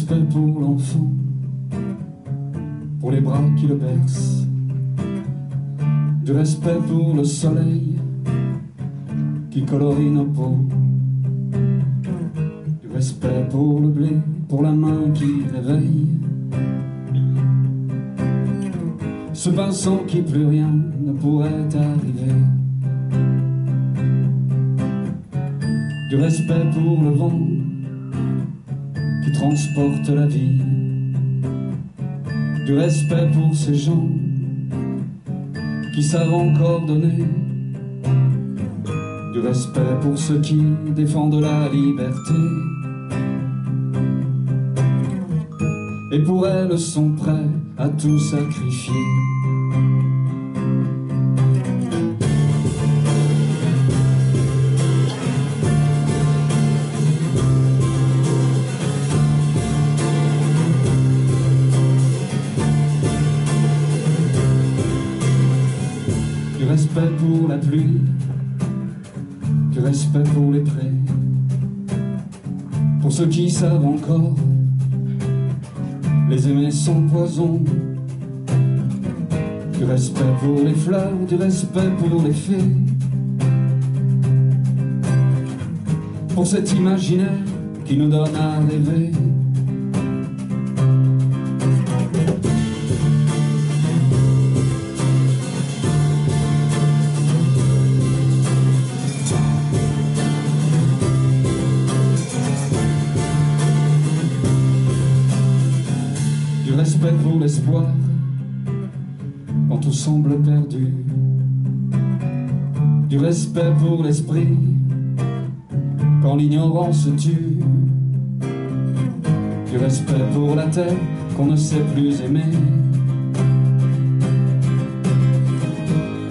respect pour l'enfant, pour les bras qui le bercent, du respect pour le soleil qui colorie nos peaux, du respect pour le blé, pour la main qui réveille, ce bain sans qui plus rien ne pourrait arriver, du respect pour le vent qui transporte la vie, du respect pour ces gens qui savent encore donner, du respect pour ceux qui défendent la liberté et pour elles sont prêts à tout sacrifier. Du respect pour la pluie, du respect pour les prés, pour ceux qui savent encore les aimer sans poison, du respect pour les fleurs, du respect pour les fées, pour cet imaginaire qui nous donne à rêver. Du respect pour l'espoir quand tout semble perdu, du respect pour l'esprit quand l'ignorance tue, du respect pour la terre qu'on ne sait plus aimer,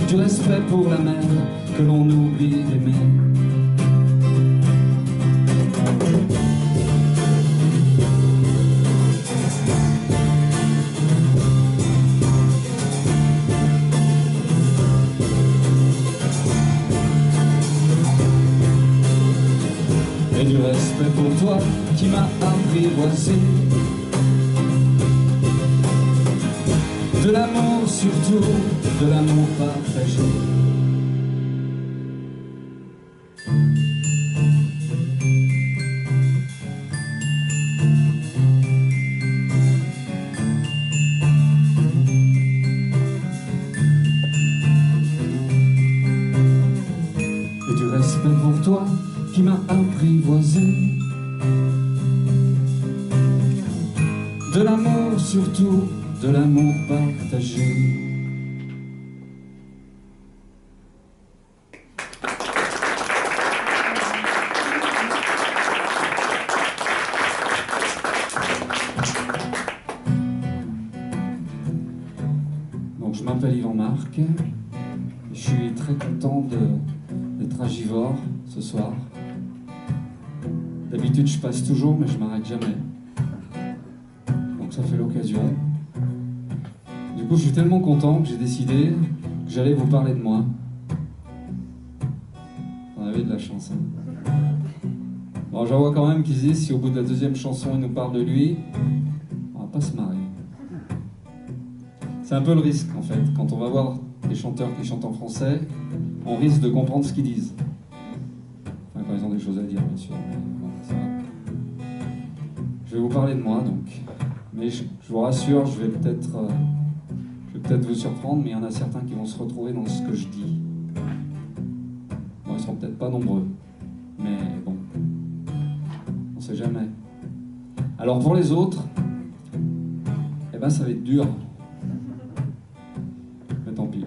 du respect pour la mer que l'on oublie d'aimer. Et du respect pour toi qui m'as apprivoisé, de l'amour surtout, de l'amour partagé. Et du respect pour toi qui m'a apprivoisé, de l'amour surtout, de l'amour partagé. Donc je m'appelle Yvan Marc, je suis très content d'être à Givors ce soir. D'habitude je passe toujours mais je m'arrête jamais, donc ça fait l'occasion. Du coup je suis tellement content que j'ai décidé que j'allais vous parler de moi. On avait de la chance, hein. Bon, j'en vois quand même qu'ils disent si au bout de la deuxième chanson il nous parle de lui, on va pas se marrer. C'est un peu le risque en fait, quand on va voir des chanteurs qui chantent en français, on risque de comprendre ce qu'ils disent. Enfin, quand ils ont des choses à dire, bien sûr. Mais bon, ça va. Je vais vous parler de moi, donc. Mais je vous rassure, je vais peut-être vous surprendre, mais il y en a certains qui vont se retrouver dans ce que je dis. Bon, ils seront peut-être pas nombreux, mais bon, on sait jamais. Alors pour les autres, eh ben ça va être dur. Mais tant pis.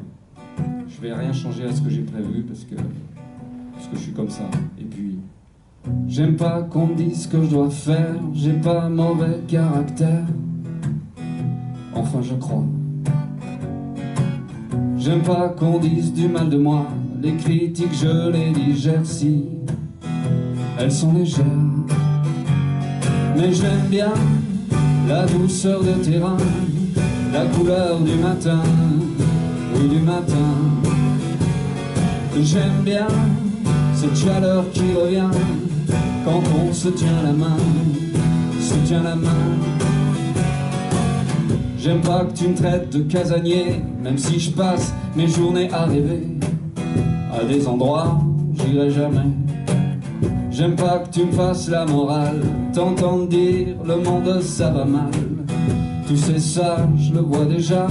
Je vais rien changer à ce que j'ai prévu parce que je suis comme ça. Et puis, j'aime pas qu'on me dise ce que je dois faire, j'ai pas mauvais caractère. Enfin, je crois. J'aime pas qu'on dise du mal de moi, les critiques je les digère si elles sont légères. Mais j'aime bien la douceur de tes reins, la couleur du matin, oui du matin. J'aime bien cette chaleur qui revient quand on se tient la main se tient la main. J'aime pas que tu me traites de casanier, même si je passe mes journées à rêver à des endroits où j'irai jamais. J'aime pas que tu me fasses la morale, t'entendre dire le monde ça va mal. Tu sais ça, je le vois déjà,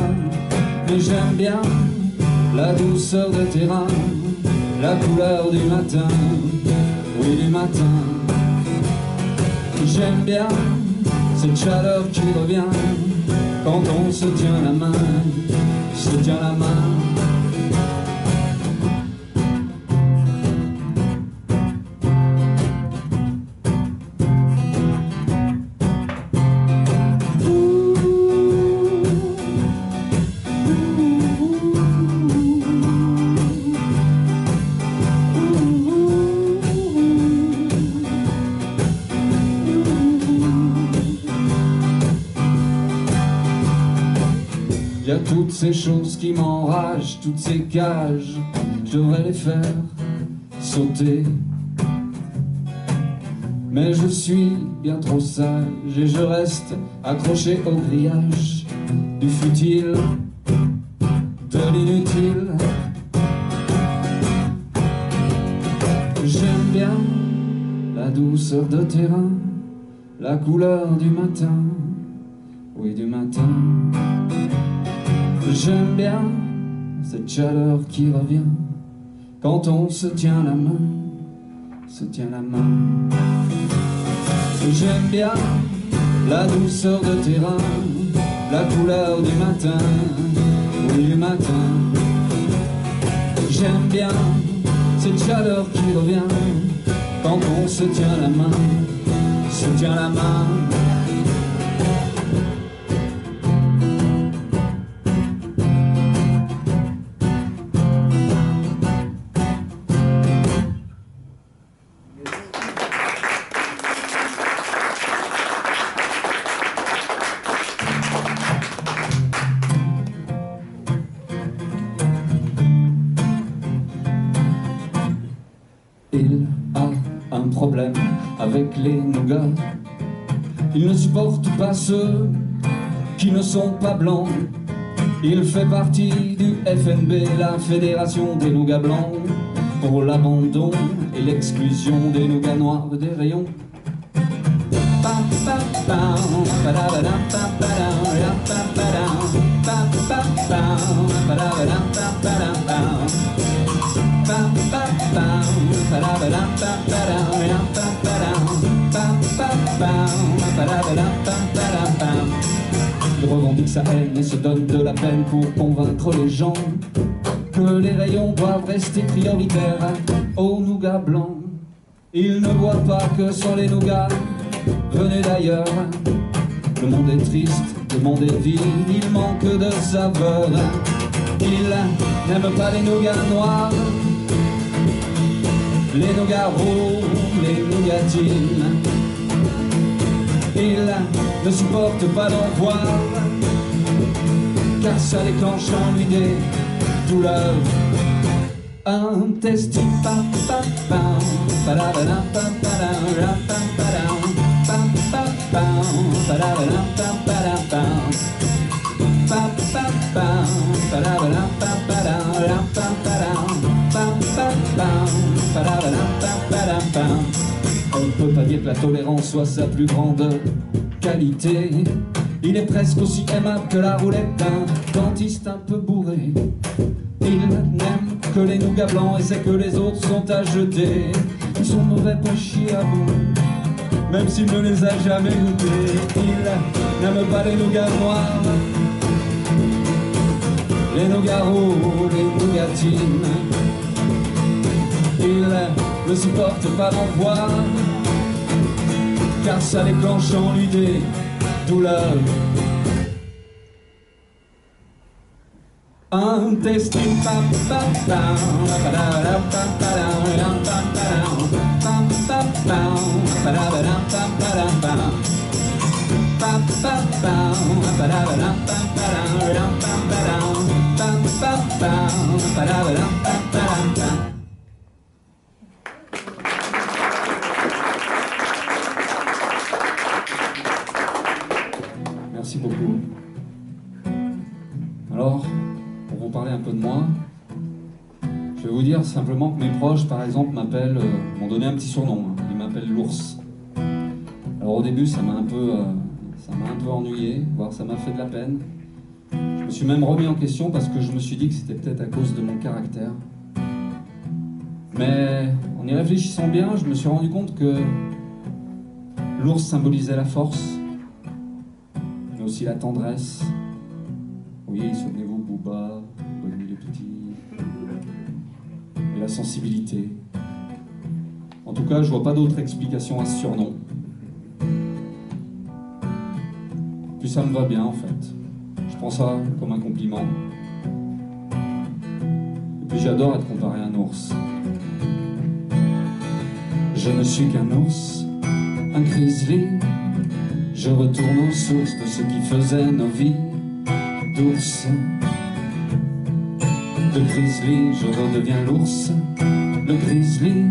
mais j'aime bien la douceur de tes reins, la couleur du matin, oui du matin. J'aime bien cette chaleur qui revient quand on se tient la main, se tient la main. Il y a toutes ces choses qui m'enragent, toutes ces cages, je devrais les faire sauter. Mais je suis bien trop sage et je reste accroché au grillage du futile, de l'inutile. J'aime bien la douceur de tes reins, la couleur du matin, oui du matin. J'aime bien cette chaleur qui revient quand on se tient la main, se tient la main. J'aime bien la douceur de tes reins, la couleur du matin, oui du matin. J'aime bien cette chaleur qui revient quand on se tient la main, se tient la main. Il a un problème avec les nougats. Il ne supporte pas ceux qui ne sont pas blancs. Il fait partie du FNB, la Fédération des nougats blancs, pour l'abandon et l'exclusion des nougats noirs des rayons. Il revendique sa haine et se donne de la peine pour convaincre les gens que les rayons doivent rester prioritaires aux nougats blancs. Il ne voit pas que sont les nougats venus d'ailleurs. Le monde est triste, le monde est vide, il manque de saveur. Il n'aime pas les nougats noirs, les nougats roux, les nougatines. Il ne supporte pas d'en voir, car ça déclenche en lui des douleurs intestines. On ne peut pas dire que la tolérance soit sa plus grande qualité. Il est presque aussi aimable que la roulette d'un dentiste un peu bourré. Il n'aime que les nougats blancs et sait que les autres sont à jeter. Ils sont mauvais pour chier à bout, même s'il ne les a jamais goûtés. Il n'aime pas les nougats noirs, les nougats roux, les nougatines. Il ne supporte pas d'en voir, car ça déclenche en lui des douleurs intestines. Merci beaucoup. Alors, pour vous parler un peu de moi, je vais vous dire simplement que mes proches, par exemple, m'ont donné un petit surnom. Ils m'appellent l'ours. Alors au début, ça m'a un peu ennuyé, voire ça m'a fait de la peine. Je me suis même remis en question parce que je me suis dit que c'était peut-être à cause de mon caractère. Mais en y réfléchissant bien, je me suis rendu compte que l'ours symbolisait la force, mais aussi la tendresse. Oui, souvenez-vous, Booba, Bonne nuit les petits, et la sensibilité. En tout cas, je vois pas d'autre explication à ce surnom. Puis ça me va bien en fait. Je prends ça comme un compliment. Et puis j'adore être comparé à un ours. Je ne suis qu'un ours, un grizzly. Je retourne aux sources de ce qui faisait nos vies d'ours. De grizzly, je redeviens l'ours, le grizzly,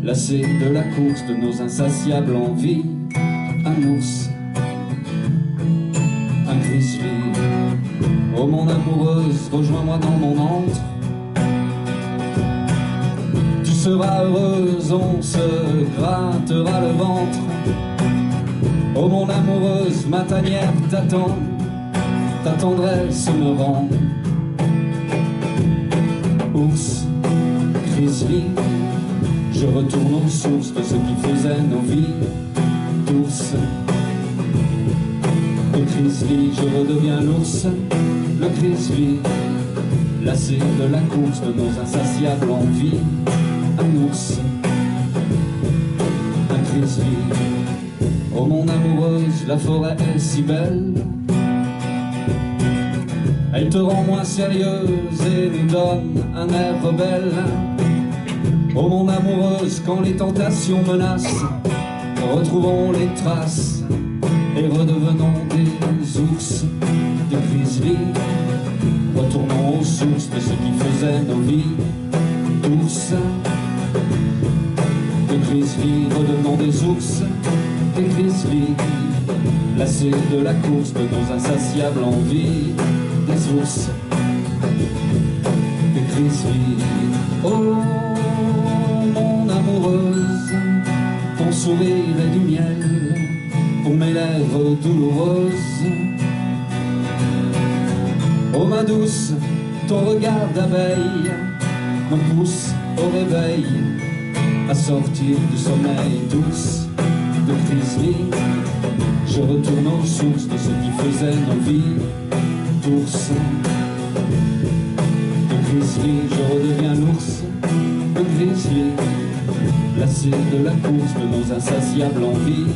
lassé de la course de nos insatiables envies. Un ours, un grizzly. Oh mon amoureuse, rejoins-moi dans mon antre. Tu seras heureuse, on se grattera le ventre. Oh mon amoureuse, ma tanière t'attend, ta tendresse me rend. Ours, grizzly, je retourne aux sources de ce qui faisait nos vies d'ours. Le grizzly, je redeviens l'ours, le grizzly, lassé de la course de nos insatiables envies. Un ours, un grizzly. Oh mon amoureuse, la forêt est si belle. Elle te rend moins sérieuse et nous donne un air rebelle. Oh mon amoureuse, quand les tentations menacent, retrouvons les traces et redevenons des ours, des grizzly. Retournons aux sources de ce qui faisait nos vies d'ours. Des grizzly, redevenons des ours, des grizzly, lassés de la course de nos insatiables envies. Des ours, des grizzly. Oh mon amoureuse, ton sourire est du miel pour mes lèvres douloureuses. Oh ma douce, ton regard d'abeille me pousse au réveil, à sortir du sommeil douce de grizzly. Je retourne aux sources de ce qui faisait nos vies d'ours. De grizzly, je redeviens l'ours, le grizzly, lassé de la course de nos insatiables envies.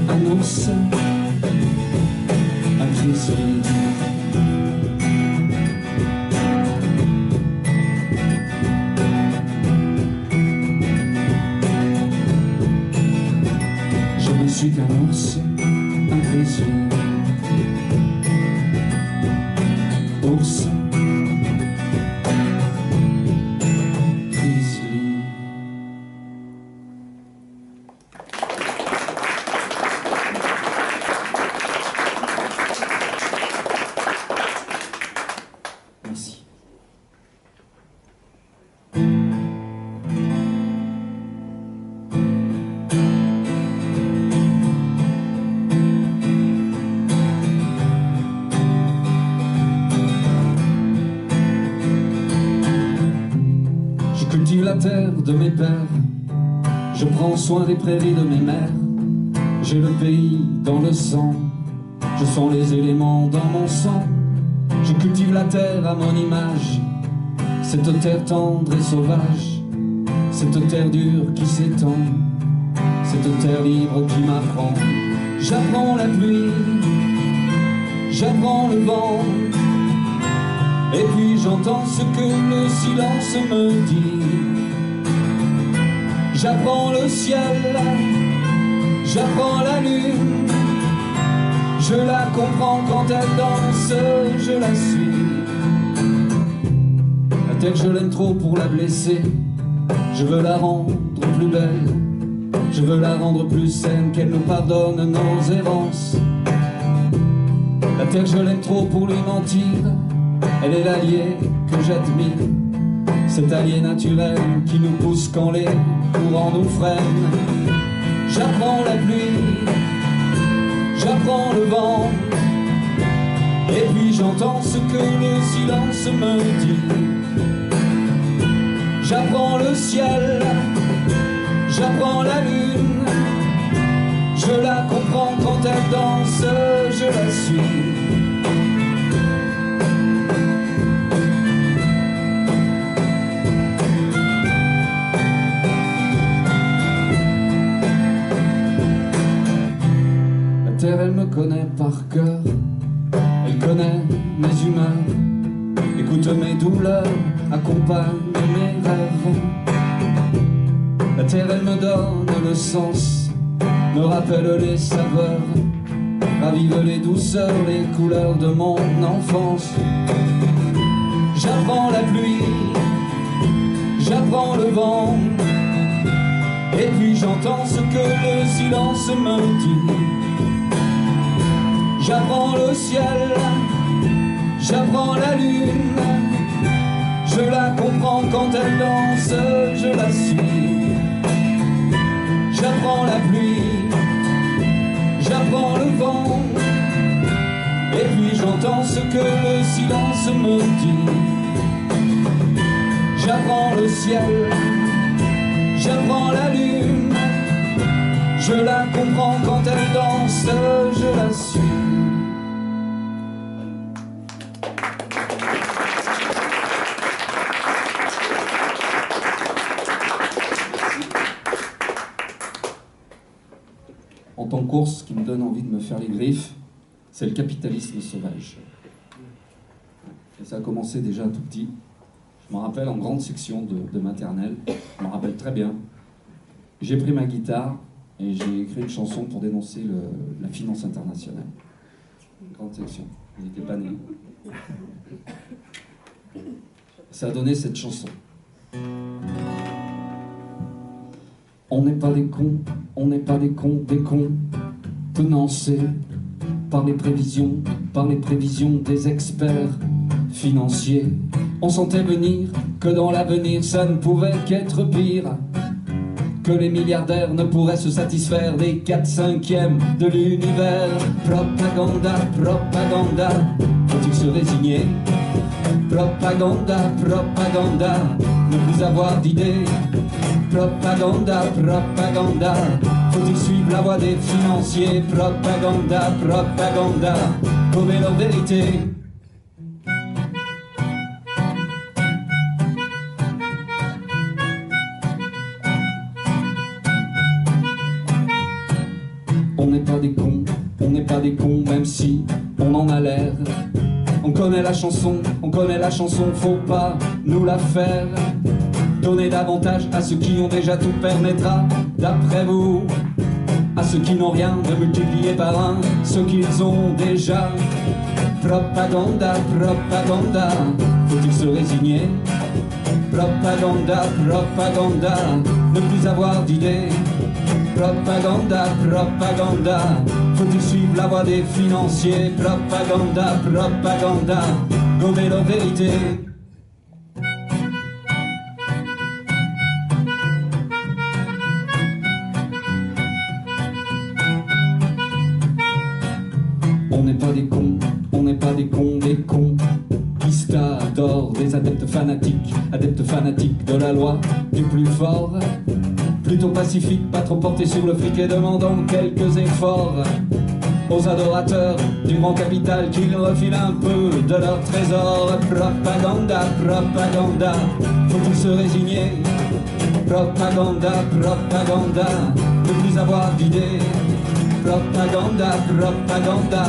Un ours, un grizzly. Je ne suis qu'un ours, un grizzly. Ours, grizzly. Merci. Je cultive la terre de mes pères, je prends soin des prairies de mes mères. J'ai le pays dans le sang, je sens les éléments dans mon sang. Je cultive la terre à mon image, cette terre tendre et sauvage, cette terre dure qui s'étend, cette terre libre qui m'apprend. J'apprends la pluie, j'apprends le vent, et puis j'entends ce que le silence me dit. J'apprends le ciel, j'apprends la lune, je la comprends quand elle danse, je la suis. La terre je l'aime trop pour la blesser, je veux la rendre plus belle, je veux la rendre plus saine, qu'elle nous pardonne nos errances. terre je l'aime trop pour lui mentir, elle est l'allié que j'admire, cet allié naturel qui nous pousse quand les courants nous freinent. J'apprends la pluie, j'apprends le vent, et puis j'entends ce que le silence me dit. J'apprends le ciel, j'apprends la lune, je la comprends quand elle danse, je la suis. La terre, elle me connaît par cœur, elle connaît mes humeurs, écoute mes douleurs, accompagne mes rêves. La terre, elle me donne le sens, me rappelle les saveurs, ravive les douceurs, les couleurs de mon enfance. J'apprends la pluie, j'apprends le vent, et puis j'entends ce que le silence me dit. J'apprends le ciel, j'apprends la lune, je la comprends quand elle danse, je la suis. J'apprends la pluie, j'apprends le vent, et puis j'entends ce que le silence me dit. J'apprends le ciel, j'apprends la lune, je la comprends quand elle danse, je la suis. En temps de course, ce qui me donne envie de me faire les griffes, c'est le capitalisme sauvage. Et ça a commencé déjà tout petit. Je me rappelle en grande section de maternelle, je me rappelle très bien. J'ai pris ma guitare et j'ai écrit une chanson pour dénoncer la finance internationale. Une grande section, ils n'étaient pas nés. Ça a donné cette chanson. On n'est pas des cons, on n'est pas des cons, tenancés par les prévisions des experts financiers. On sentait venir que dans l'avenir ça ne pouvait qu'être pire, que les milliardaires ne pourraient se satisfaire des 4/5 de l'univers. Propaganda, propaganda, faut-il se résigner? Propaganda, propaganda, ne plus avoir d'idées. Propaganda, propaganda, faut-il suivre la voie des financiers? Propaganda, propaganda, gommer leur vérité. On n'est pas des cons, on n'est pas des cons, même si on en a l'air. On connaît la chanson, faut pas nous la faire. Donner davantage à ceux qui ont déjà tout permettra, d'après vous, à ceux qui n'ont rien, de multiplier par un ce qu'ils ont déjà. Propaganda, propaganda, faut-il se résigner? Propaganda, propaganda, ne plus avoir d'idées. Propaganda, propaganda, faut-il suivre la voie des financiers? Propaganda, propaganda, gommer leur vérité. On n'est pas des cons, on n'est pas des conquistadors, des adeptes fanatiques de la loi du plus fort. Plutôt pacifique, pas trop porté sur le fric et demandant quelques efforts aux adorateurs du grand capital qu'ils refilent un peu de leur trésor. Propaganda, propaganda, faut-il se résigner? Propaganda, propaganda, ne plus avoir d'idées. Propaganda, propaganda,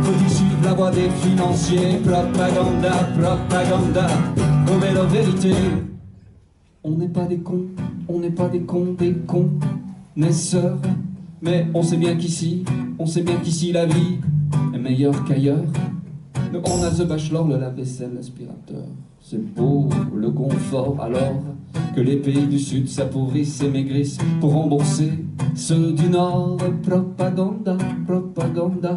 faut-il suivre la voie des financiers? Propaganda, propaganda, gommer leur vérité. On n'est pas des cons, on n'est pas des connaisseurs, mais on sait bien qu'ici la vie est meilleure qu'ailleurs. On a The Bachelor, le lave-vaisselle, l'aspirateur. C'est beau le confort, alors que les pays du Sud s'appauvrissent et maigrissent pour rembourser ceux du Nord. Propaganda, propaganda,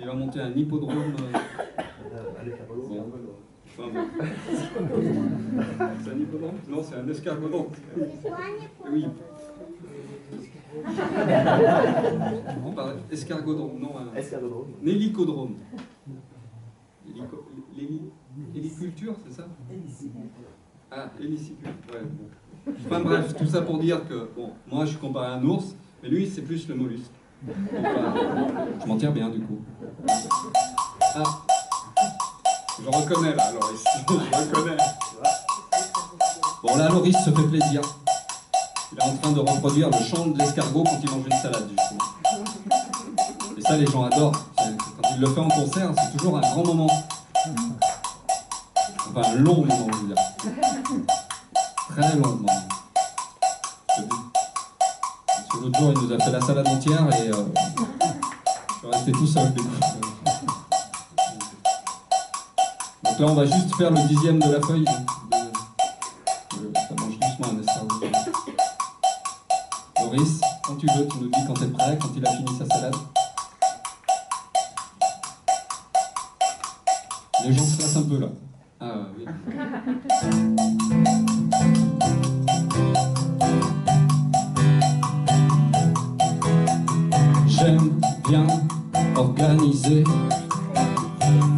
Il va monter un hippodrome. Bon. Enfin, bon. C'est un hippodrome? Non, c'est un escargodon. Oui. On parle escargodon, non un hélicodrome. Héliculture, c'est ça? Ah, hélicipule, ouais. Bon. Enfin bref, tout ça pour dire que, bon, moi je suis comparé à un ours, mais lui c'est plus le mollusque. Donc, je m'en tire bien du coup. Ah, je reconnais là, Loris. Je reconnais. Bon là, Loris se fait plaisir. Il est en train de reproduire le chant de l'escargot quand il mange une salade, justement. Et ça, les gens adorent. Quand il le fait en concert, c'est toujours un grand moment. Enfin, un long moment, je veux dire. Très long moment. Parce que l'autre jour, il nous a fait la salade entière et je suis resté tout seul. Donc là, on va juste faire le 10e de la feuille. Ça mange doucement un escargot. Loris, quand tu veux, tu nous dis quand t'es prêt, quand il a fini sa salade. Les gens se lassent un peu là. Ah oui. J'aime bien organiser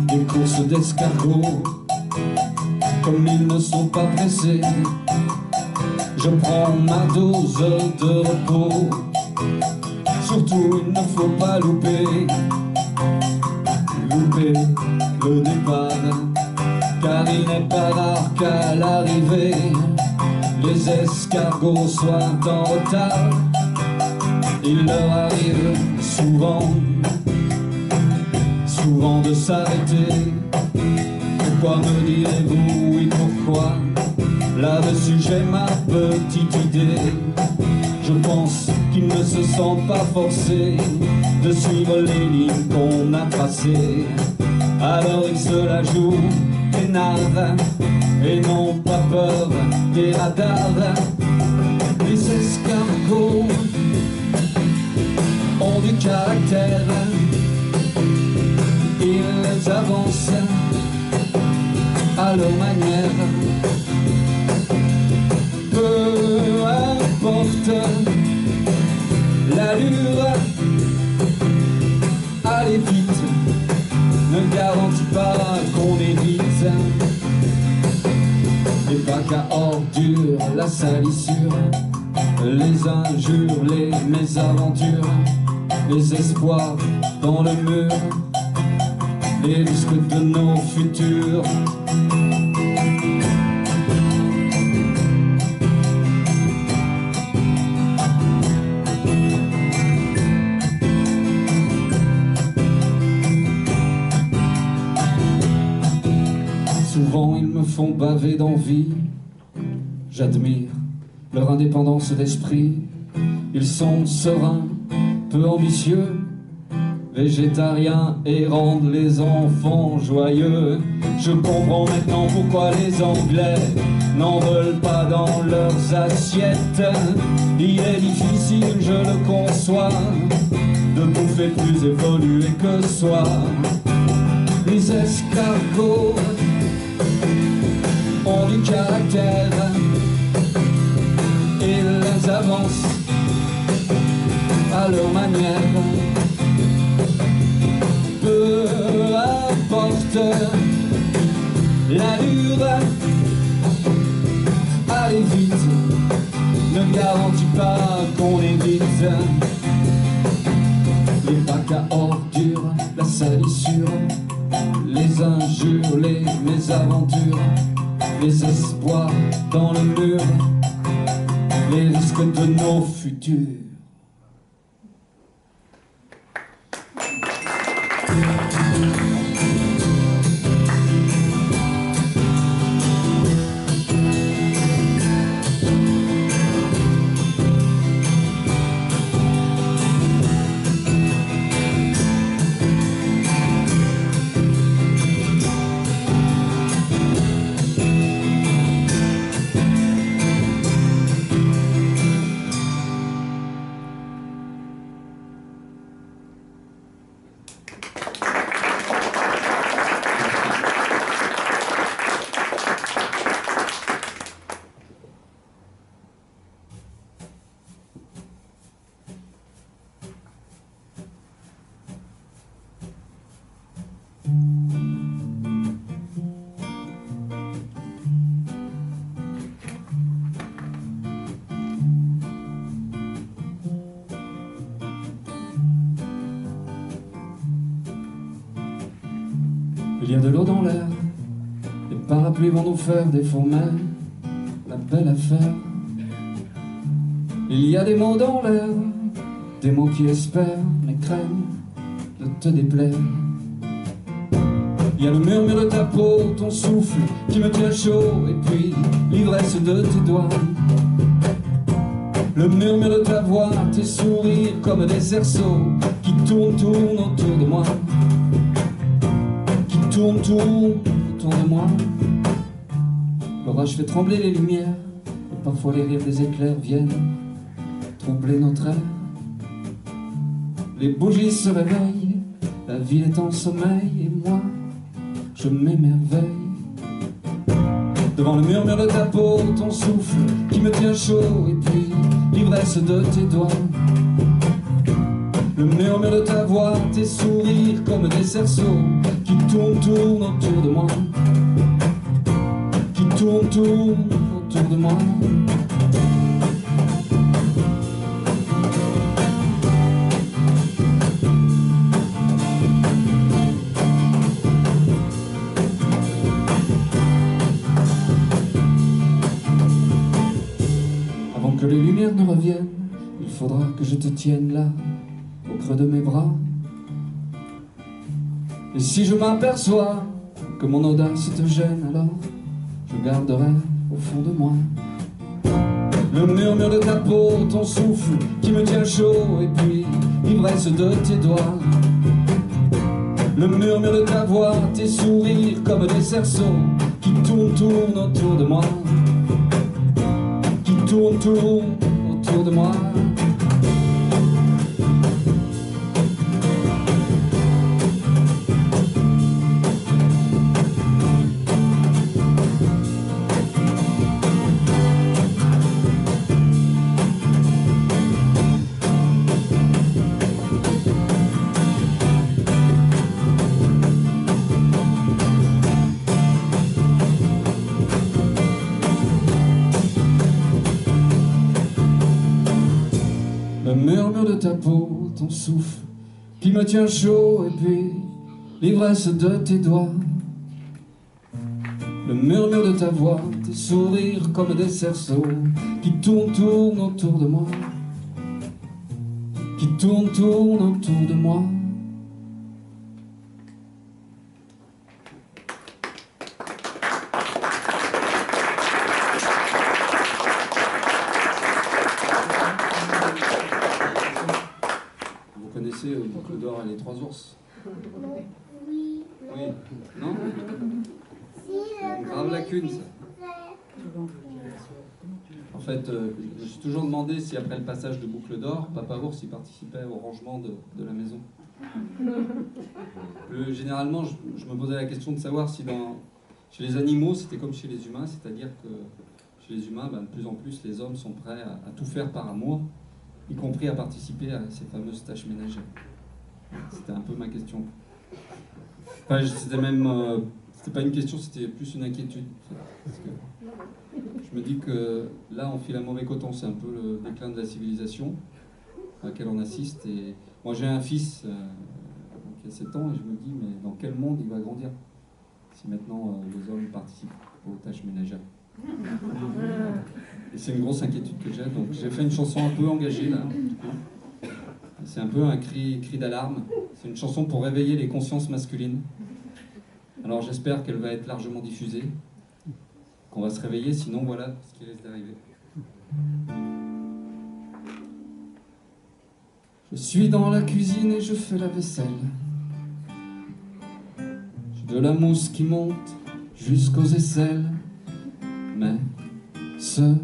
des courses d'escargots. Comme ils ne sont pas pressés, je prends ma dose de repos. Surtout, il ne faut pas louper le départ, car il n'est pas rare qu'à l'arrivée, les escargots soient en retard. Il leur arrive souvent de s'arrêter. Pourquoi me direz-vous oui, pourquoi? Là-dessus j'ai ma petite idée. Je pense qu'ils ne se sentent pas forcés de suivre les lignes qu'on a tracées. Alors ils se la jouent peinards et n'ont pas peur des radars. Les escargots ont du caractère, ils avancent à leur manière. Peu importe l'allure, aller vite ne garantit pas qu'on évite les bacs à ordures, la salissure, les injures, les mésaventures, les espoirs dans le mur, les risques de nos futurs. Souvent ils me font baver d'envie, j'admire leur indépendance d'esprit. Ils sont sereins, peu ambitieux, végétariens et rendent les enfants joyeux. Je comprends maintenant pourquoi les Anglais n'en veulent pas dans leurs assiettes. Il est difficile, je le conçois, de bouffer plus évolué que soi. Les escargots ont du caractère, ils avancent à leur manière. Peu importe l'allure, aller vite ne garantit pas qu'on évite les bacs à ordures, la salissure, les injures, les mésaventures, les espoirs dans le mur, les risques de nos futurs. Il y a de l'eau dans l'air, les parapluies vont nous faire des fourmets, la belle affaire. Il y a des mots dans l'air, des mots qui espèrent, mais craignent de te déplaire. Il y a le murmure de ta peau, ton souffle qui me tient chaud, et puis l'ivresse de tes doigts. Le murmure de ta voix, tes sourires comme des cerceaux qui tournent autour de moi. Qui tournent autour de moi. L'orage fait trembler les lumières, et parfois les rires des éclairs viennent troubler notre air. Les bougies se réveillent, la ville est en sommeil, et moi, je m'émerveille. Devant le murmure de ta peau, ton souffle qui me tient chaud, et puis l'ivresse de tes doigts. Le murmure de ta voix, tes sourires comme des cerceaux qui tournent autour de moi. Qui tournent autour de moi. Avant que les lumières ne reviennent, il faudra que je te tienne là, au creux de mes bras. Et si je m'aperçois que mon audace te gêne, alors je garderai au fond de moi le murmure de ta peau, ton souffle qui me tient chaud, et puis l'ivresse de tes doigts. Le murmure de ta voix, tes sourires comme des cerceaux qui tournent autour de moi. Qui tournent autour de moi. Le murmure de ta peau, ton souffle qui me tient chaud, et puis l'ivresse de tes doigts. Le murmure de ta voix, tes sourires comme des cerceaux qui tournent autour de moi. Qui tournent autour de moi. Vous connaissez Boucle d'Or et les Trois Ours? Oui. Oui. Non? Une grave lacune, ça. En fait, je me suis toujours demandé si après le passage de Boucle d'Or, Papa Ours y participait au rangement de la maison. Généralement, je me posais la question de savoir si chez les animaux, c'était comme chez les humains, c'est-à-dire que chez les humains, de plus en plus, les hommes sont prêts à tout faire par amour, y compris à participer à ces fameuses tâches ménagères. C'était un peu ma question. Enfin, c'était même... c'était pas une question, c'était plus une inquiétude. En fait, parce que je me dis que là, on file un mauvais coton. C'est un peu le déclin de la civilisation à laquelle on assiste. Et moi, j'ai un fils qui a 7 ans, et je me dis, mais dans quel monde il va grandir si maintenant les hommes participent aux tâches ménagères? Et c'est une grosse inquiétude que j'ai. Donc j'ai fait une chanson un peu engagée là. C'est un peu un cri d'alarme. C'est une chanson pour réveiller les consciences masculines. Alors j'espère qu'elle va être largement diffusée, qu'on va se réveiller, sinon voilà ce qui risque d'arriver. Je suis dans la cuisine et je fais la vaisselle. J'ai de la mousse qui monte jusqu'aux aisselles. Mais ce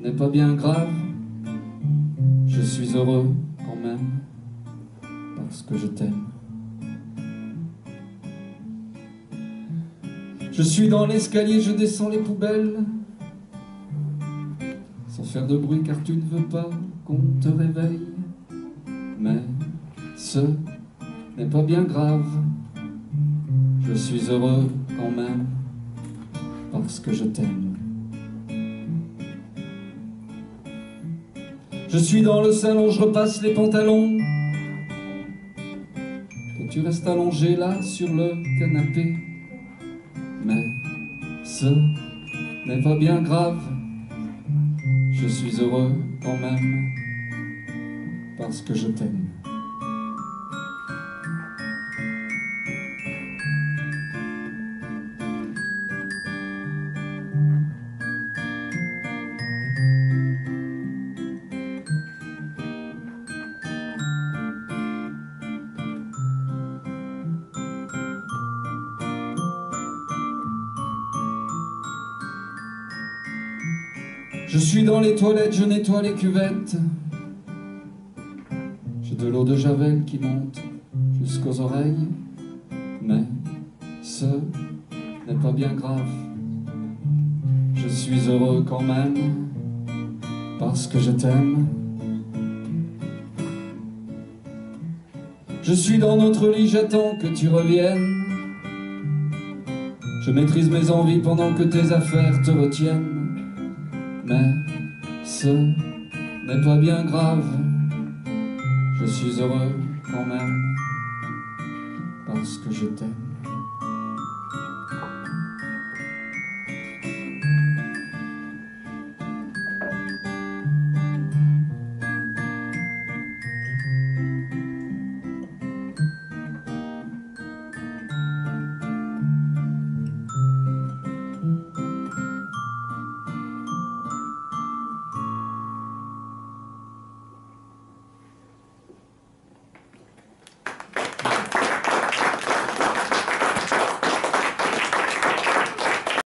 n'est pas bien grave. Je suis heureux quand même, parce que je t'aime. Je suis dans l'escalier, je descends les poubelles, sans faire de bruit car tu ne veux pas qu'on te réveille. Mais ce n'est pas bien grave. Je suis heureux quand même, parce que je t'aime. Je suis dans le salon, je repasse les pantalons. Toi Tu restes allongé là sur le canapé. Mais ce n'est pas bien grave. Je suis heureux quand même parce que je t'aime. Je suis dans les toilettes, je nettoie les cuvettes. J'ai de l'eau de Javel qui monte jusqu'aux oreilles. Mais ce n'est pas bien grave. Je suis heureux quand même parce que je t'aime. Je suis dans notre lit, j'attends que tu reviennes. Je maîtrise mes envies pendant que tes affaires te retiennent. Mais ce n'est pas bien grave. Je suis heureux quand même parce que je t'aime.